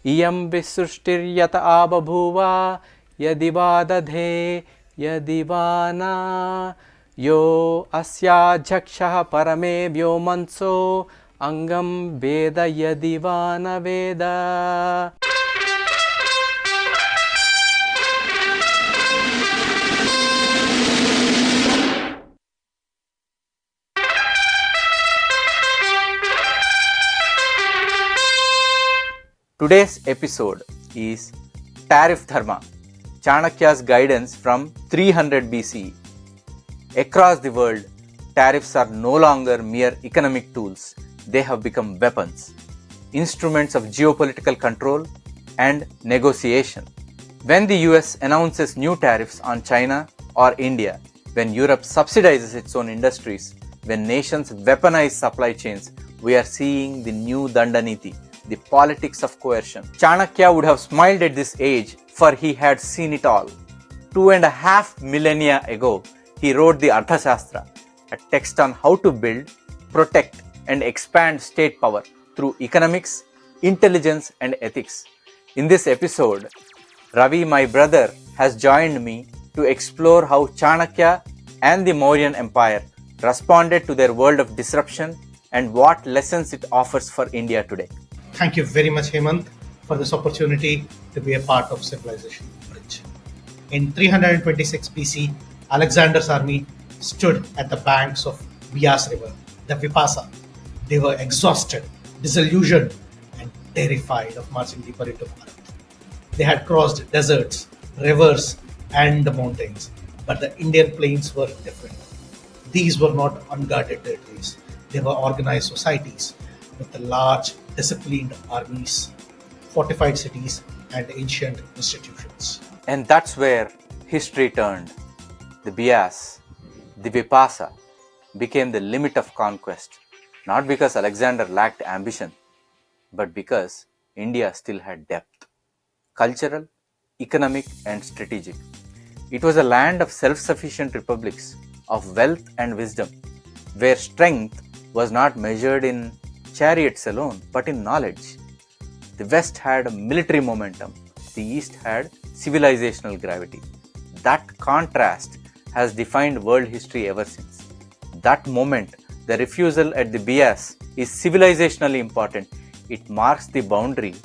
iyam visrushtiryata ababhuva yadiva dadhe yadivana yo asya jakshaha parame vyomanso angam veda yadivana veda. Today's episode is Tariff Dharma, Chanakya's guidance from 300 BCE. Across the world, tariffs are no longer mere economic tools. They have become weapons, instruments of geopolitical control and negotiation. When the US announces new tariffs on China or India, when Europe subsidizes its own industries, when nations weaponize supply chains, we are seeing the new Dandaniti, the politics of coercion. Chanakya would have smiled at this age, for he had seen it all. 2.5 millennia ago, he wrote the Arthashastra, a text on how to build, protect, and expand state power through economics, intelligence, and ethics. In this episode, Ravi, my brother, has joined me to explore how Chanakya and the Mauryan Empire responded to their world of disruption and what lessons it offers for India today. Thank you very much, Hemant, for this opportunity to be a part of Civilizational Bridge. In 326 BC, Alexander's army stood at the banks of Bias River, the Vipasa. They were exhausted, disillusioned, and terrified of marching deeper into Bharat. They had crossed deserts, rivers, and the mountains, but the Indian plains were different. These were not unguarded territories. They were organized societies with the large, disciplined armies, fortified cities, and ancient institutions. And that's where history turned. The Bias, the Vipasa, became the limit of conquest, not because Alexander lacked ambition, but because India still had depth, cultural, economic, and strategic. It was a land of self-sufficient republics, of wealth and wisdom, where strength was not measured in chariots alone, but in knowledge. The West had military momentum, the East had civilizational gravity. That contrast has defined world history ever since. That moment, the refusal at the Bias, is civilizationally important. It marks the boundary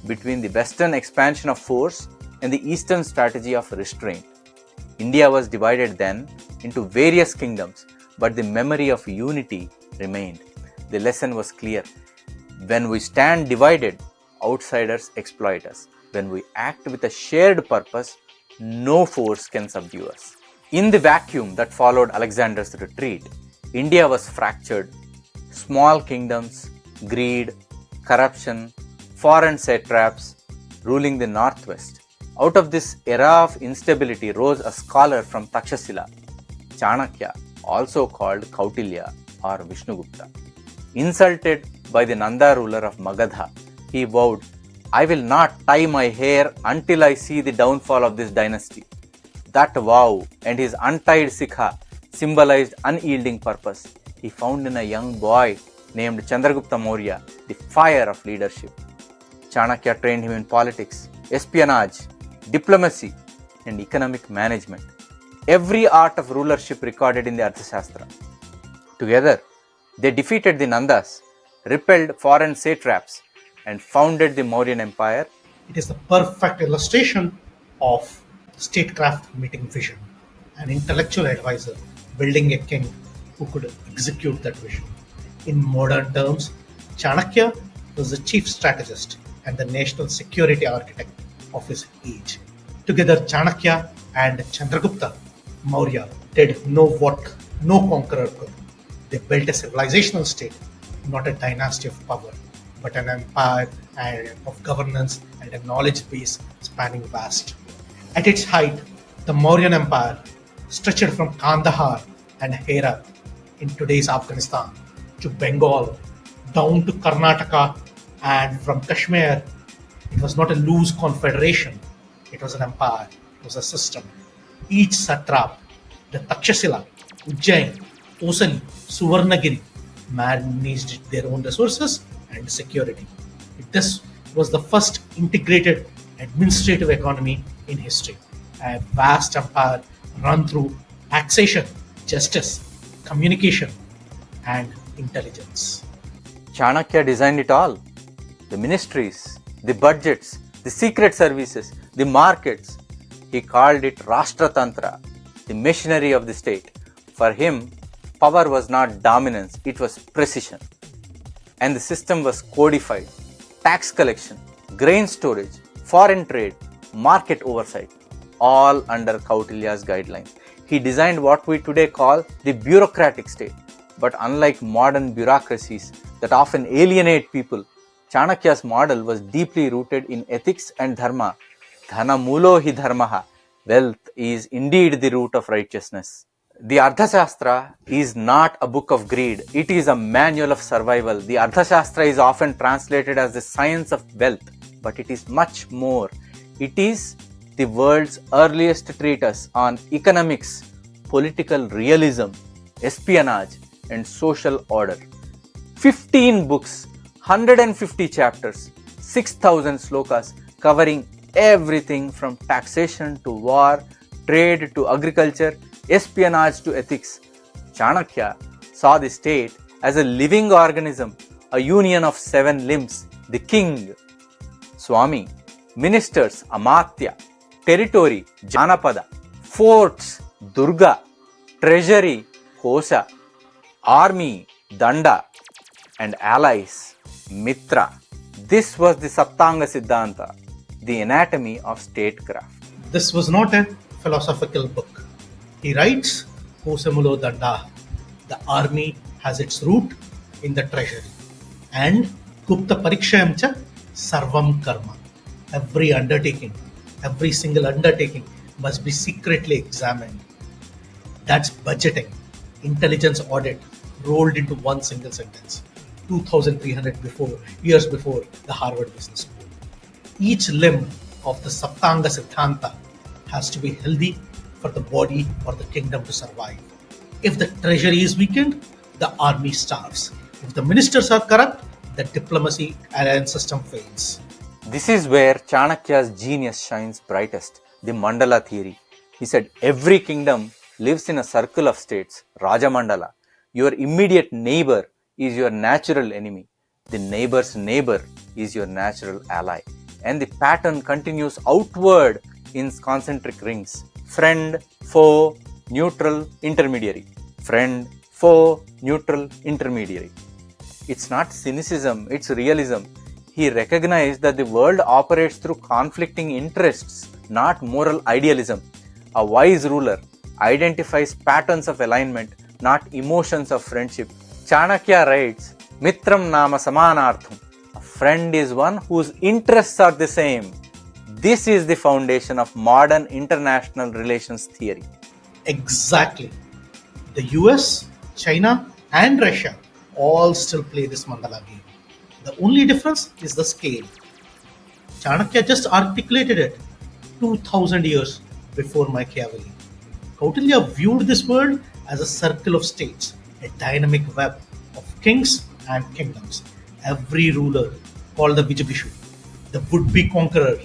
between the Western expansion of force and the Eastern strategy of restraint. India was divided then into various kingdoms, but the memory of unity remained. The lesson was clear. When we stand divided, outsiders exploit us. When we act with a shared purpose, no force can subdue us. In the vacuum that followed Alexander's retreat, India was fractured. Small kingdoms, greed, corruption, foreign satraps ruling the northwest. Out of this era of instability rose a scholar from Takshashila, Chanakya, also called Kautilya or Vishnugupta. Insulted by the Nanda ruler of Magadha, he vowed, "I will not tie my hair until I see the downfall of this dynasty." That vow and his untied sikha symbolized unyielding purpose. He found in a young boy named Chandragupta Maurya the fire of leadership. Chanakya trained him in politics, espionage, diplomacy, and economic management. Every art of rulership recorded in the Arthashastra. Together, they defeated the Nandas, repelled foreign satraps, and founded the Mauryan Empire. It is the perfect illustration of statecraft meeting vision, an intellectual advisor building a king who could execute that vision. In modern terms, Chanakya was the chief strategist and the national security architect of his age. Together, Chanakya and Chandragupta Maurya did what no conqueror could. They built a civilizational state, not a dynasty of power, but an empire of governance and a knowledge base spanning vast. At its height, the Mauryan Empire stretched from Kandahar and Herat in today's Afghanistan to Bengal, down to Karnataka, and from Kashmir. It was not a loose confederation, it was an empire, it was a system. Each satrap, the Takshashila, Ujjain, Kosali, Suvarnagiri, managed their own resources and security. This was the first integrated administrative economy in history. A vast empire run through taxation, justice, communication, and intelligence. Chanakya designed it all: the ministries, the budgets, the secret services, the markets. He called it Rashtratantra, the machinery of the state. For him, power was not dominance, it was precision. And the system was codified: tax collection, grain storage, foreign trade, market oversight, all under Kautilya's guidelines. He designed what we today call the bureaucratic state. But unlike modern bureaucracies that often alienate people, Chanakya's model was deeply rooted in ethics and dharma. Dhana mulo hi dharmaha. Wealth is indeed the root of righteousness. The Arthashastra is not a book of greed, it is a manual of survival. The Arthashastra is often translated as the science of wealth, but it is much more. It is the world's earliest treatise on economics, political realism, espionage, and social order. 15 books, 150 chapters, 6,000 slokas covering everything from taxation to war, trade to agriculture, espionage to ethics. Chanakya saw the state as a living organism, a union of 7 limbs: the king, Swami, ministers, Amatya, territory, Janapada, forts, Durga, treasury, Kosha, army, Danda, and allies, Mitra. This was the Satanga Siddhanta, the anatomy of statecraft. This was not a philosophical book. He writes, Kosamulo Danda, the army has its root in the treasury. And Gupta Parikshayamcha Sarvam Karma. Every undertaking, every single undertaking must be secretly examined. That's budgeting, intelligence audit rolled into one single sentence. 2,300 years before the Harvard Business School. Each limb of the Satanga Siddhanta has to be healthy for the body or the kingdom to survive. If the treasury is weakened, the army starves. If the ministers are corrupt, the diplomacy alliance system fails. This is where Chanakya's genius shines brightest, the Mandala theory. He said every kingdom lives in a circle of states, Rajamandala. Your immediate neighbor is your natural enemy. The neighbor's neighbor is your natural ally. And the pattern continues outward in concentric rings: friend, foe, neutral, intermediary. Friend, foe, neutral, intermediary. It's not cynicism, it's realism. He recognized that the world operates through conflicting interests, not moral idealism. A wise ruler identifies patterns of alignment, not emotions of friendship. Chanakya writes, Mitram nama samanartham. A friend is one whose interests are the same. This is the foundation of modern international relations theory. Exactly. The US, China, and Russia all still play this mandala game. The only difference is the scale. Chanakya just articulated it 2000 years before Machiavelli. Kautilya viewed this world as a circle of states, a dynamic web of kings and kingdoms. Every ruler, called the Vijabishu, the would-be conqueror,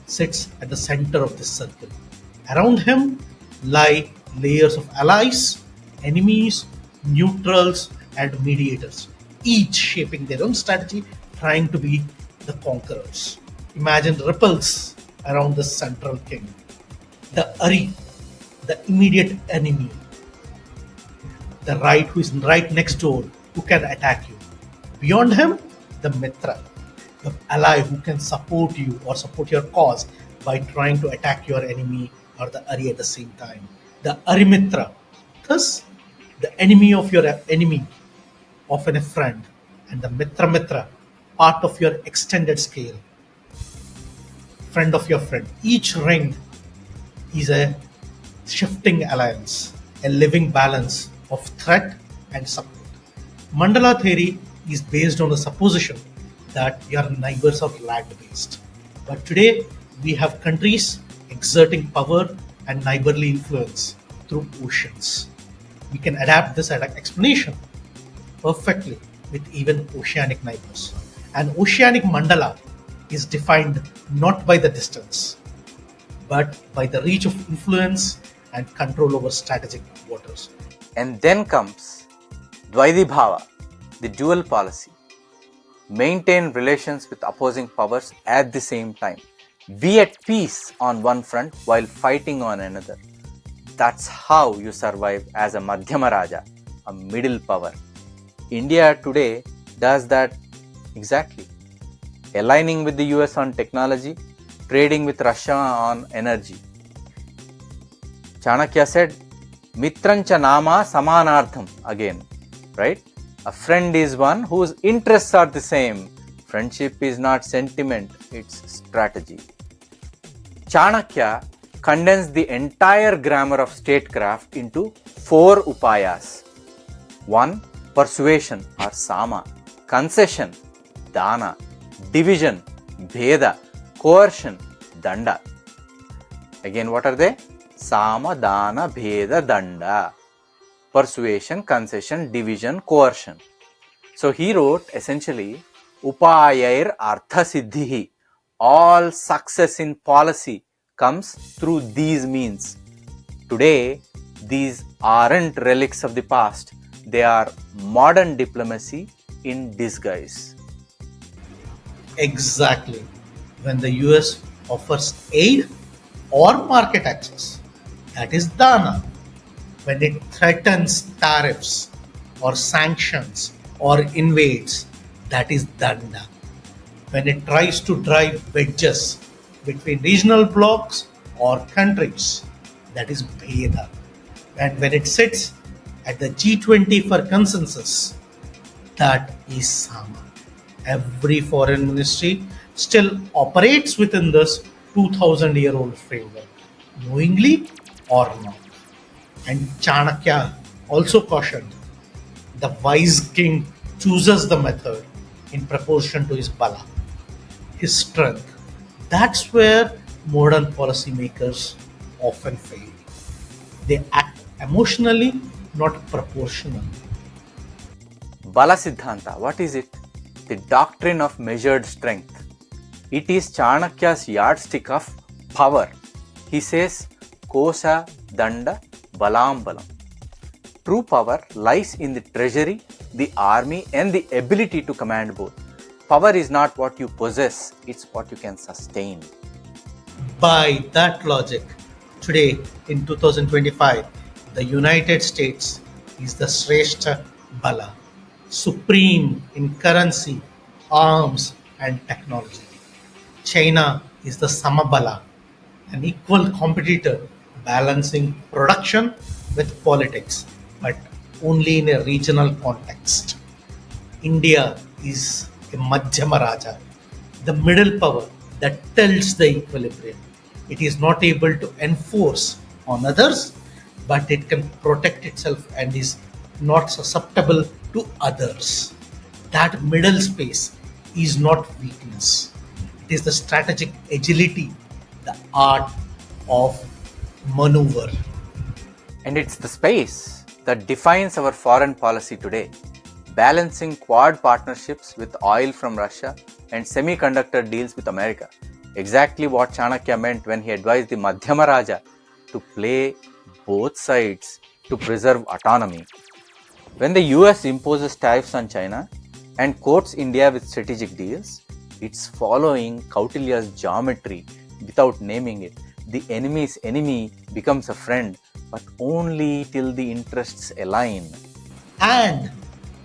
sits at the center of this circle. Around him lie layers of allies, enemies, neutrals, and mediators, each shaping their own strategy, trying to be the conquerors. Imagine ripples around the central king. The Ari, the immediate enemy, the right who is right next door, who can attack you. Beyond him, the Mitra, the ally who can support you or support your cause by trying to attack your enemy or the Ari at the same time. The Arimitra, thus the enemy of your enemy, often a friend, and the Mitra, part of your extended scale, friend of your friend. Each ring is a shifting alliance, a living balance of threat and support. Mandala theory is based on the supposition that your neighbors are land-based. But today, we have countries exerting power and neighborly influence through oceans. We can adapt this explanation perfectly with even oceanic neighbors. An oceanic mandala is defined not by the distance, but by the reach of influence and control over strategic waters. And then comes Dvaidibhava, the dual policy. Maintain relations with opposing powers at the same time. Be at peace on one front while fighting on another. That's how you survive as a Madhyama Raja, a middle power. India today does that exactly. Aligning with the US on technology, trading with Russia on energy. Chanakya said, Mitrancha nama samanartham again, right? A friend is one whose interests are the same. Friendship is not sentiment, it's strategy. Chanakya condensed the entire grammar of statecraft into 4 upayas. 1. Persuasion or sama. Concession, dana. Division, bheda. Coercion, danda. Again, what are they? Sama, dana, bheda, danda. Persuasion, concession, division, coercion. So he wrote essentially, Upayair Artha Siddhihi. All success in policy comes through these means. Today, these aren't relics of the past. They are modern diplomacy in disguise. Exactly. When the US offers aid or market access, that is dana. When it threatens tariffs or sanctions or invades, that is danda. When it tries to drive wedges between regional blocs or countries, that is bheda. And when it sits at the G20 for consensus, that is sama. Every foreign ministry still operates within this 2000-year-old framework, knowingly or not. And Chanakya also cautioned, the wise king chooses the method in proportion to his bala, his strength. That's where modern policymakers often fail. They act emotionally, not proportionally. Bala Siddhanta, what is it? The doctrine of measured strength. It is Chanakya's yardstick of power. He says, Kosa Danda Balam Balam. True power lies in the treasury, the army, and the ability to command both. Power is not what you possess, it's what you can sustain. By that logic, today in 2025, the United States is the Shrestha Bala, supreme in currency, arms, and technology. China is the Samabala, an equal competitor balancing production with politics, but only in a regional context. India is a Madhyama Raja, the middle power that tilts the equilibrium. It is not able to enforce on others, but it can protect itself and is not susceptible to others. That middle space is not weakness. It is the strategic agility, the art of maneuver. And it's the space that defines our foreign policy today. Balancing quad partnerships with oil from Russia and semiconductor deals with America. Exactly what Chanakya meant when he advised the Madhyama Raja to play both sides to preserve autonomy. When the US imposes tariffs on China and courts India with strategic deals, it's following Kautilya's geometry without naming it. The enemy's enemy becomes a friend, but only till the interests align. And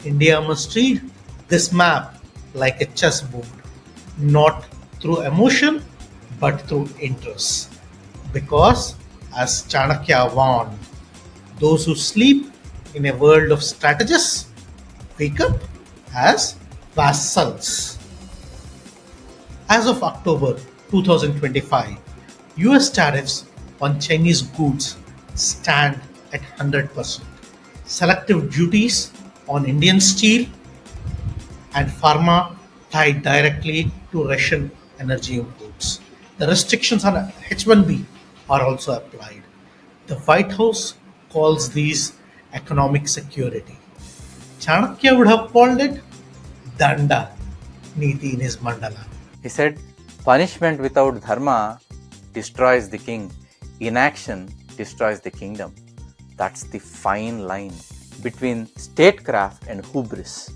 India must read this map like a chessboard, not through emotion but through interests. Because, as Chanakya warned, those who sleep in a world of strategists wake up as vassals. As of October 2025, US tariffs on Chinese goods stand at 100%. Selective duties on Indian steel and pharma tied directly to Russian energy imports. The restrictions on H-1B are also applied. The White House calls these economic security. Chanakya would have called it Danda Niti in his mandala. He said, Punishment without dharma destroys the king. Inaction destroys the kingdom. That's the fine line between statecraft and hubris.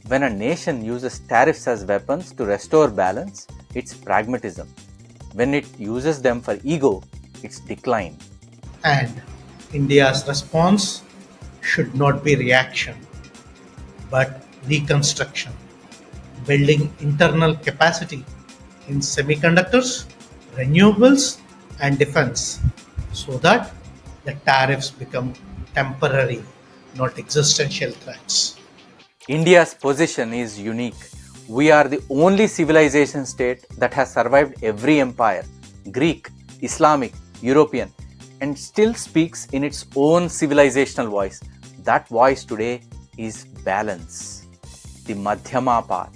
When a nation uses tariffs as weapons to restore balance, it's pragmatism. When it uses them for ego, it's decline. And India's response should not be reaction, but reconstruction, building internal capacity in semiconductors, renewables, and defense so that the tariffs become temporary, not existential threats. India's position is unique. We are the only civilization state that has survived every empire, Greek, Islamic, European, and still speaks in its own civilizational voice. That voice today is balance, the Madhyama path.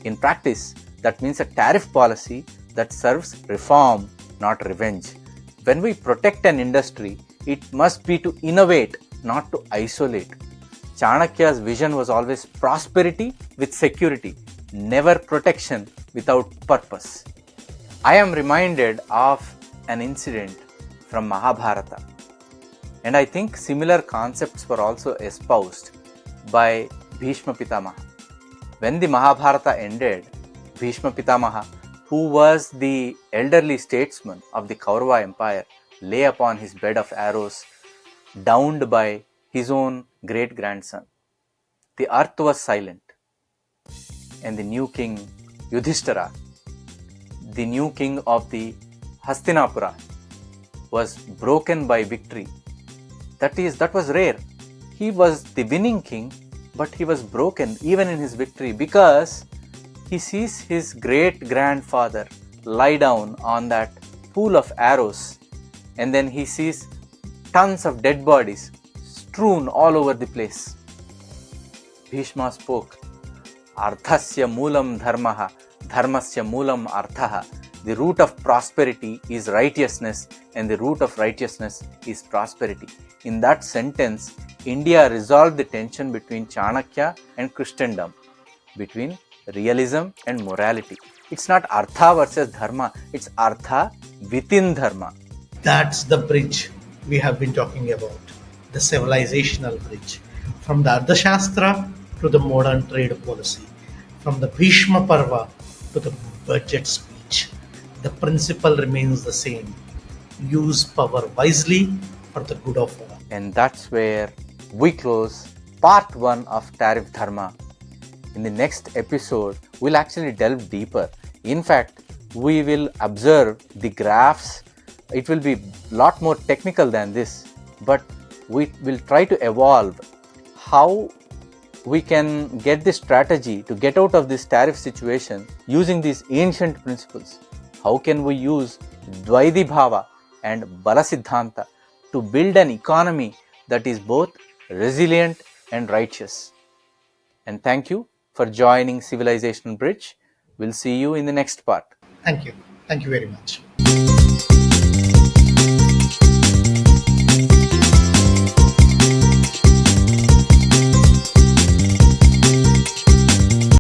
In practice, that means a tariff policy that serves reform, not revenge. When we protect an industry, it must be to innovate, not to isolate. Chanakya's vision was always prosperity with security, never protection without purpose. I am reminded of an incident from Mahabharata, and I think similar concepts were also espoused by Bhishma Pitamaha. When the Mahabharata ended, Bhishma Pitamaha, who was the elderly statesman of the Kaurava Empire, lay upon his bed of arrows, downed by his own great-grandson. The earth was silent, and the new king Yudhishthira, the new king of the Hastinapura, was broken by victory. That was rare. He was the winning king, but he was broken even in his victory because he sees his great-grandfather lie down on that pool of arrows, and then he sees tons of dead bodies strewn all over the place. Bhishma spoke, Arthasya moolam dharmaha, dharmasya moolam arthaha. The root of prosperity is righteousness, and the root of righteousness is prosperity. In that sentence, India resolved the tension between Chanakya and Christendom, between realism and morality. It's not Artha versus Dharma, it's Artha within Dharma. That's the bridge we have been talking about, the civilizational bridge. From the Arthashastra to the modern trade policy, from the Bhishma Parva to the budget speech. The principle remains the same. Use power wisely for the good of all. And that's where we close part 1 of Tariff Dharma. In the next episode, we'll actually delve deeper. In fact, we will observe the graphs. It will be a lot more technical than this, but we will try to evolve how we can get this strategy to get out of this tariff situation using these ancient principles. How can we use Dvaidi Bhava and Bala Siddhanta to build an economy that is both resilient and righteous? And thank you for joining Civilizational Bridge. We'll see you in the next part. Thank you. Thank you very much.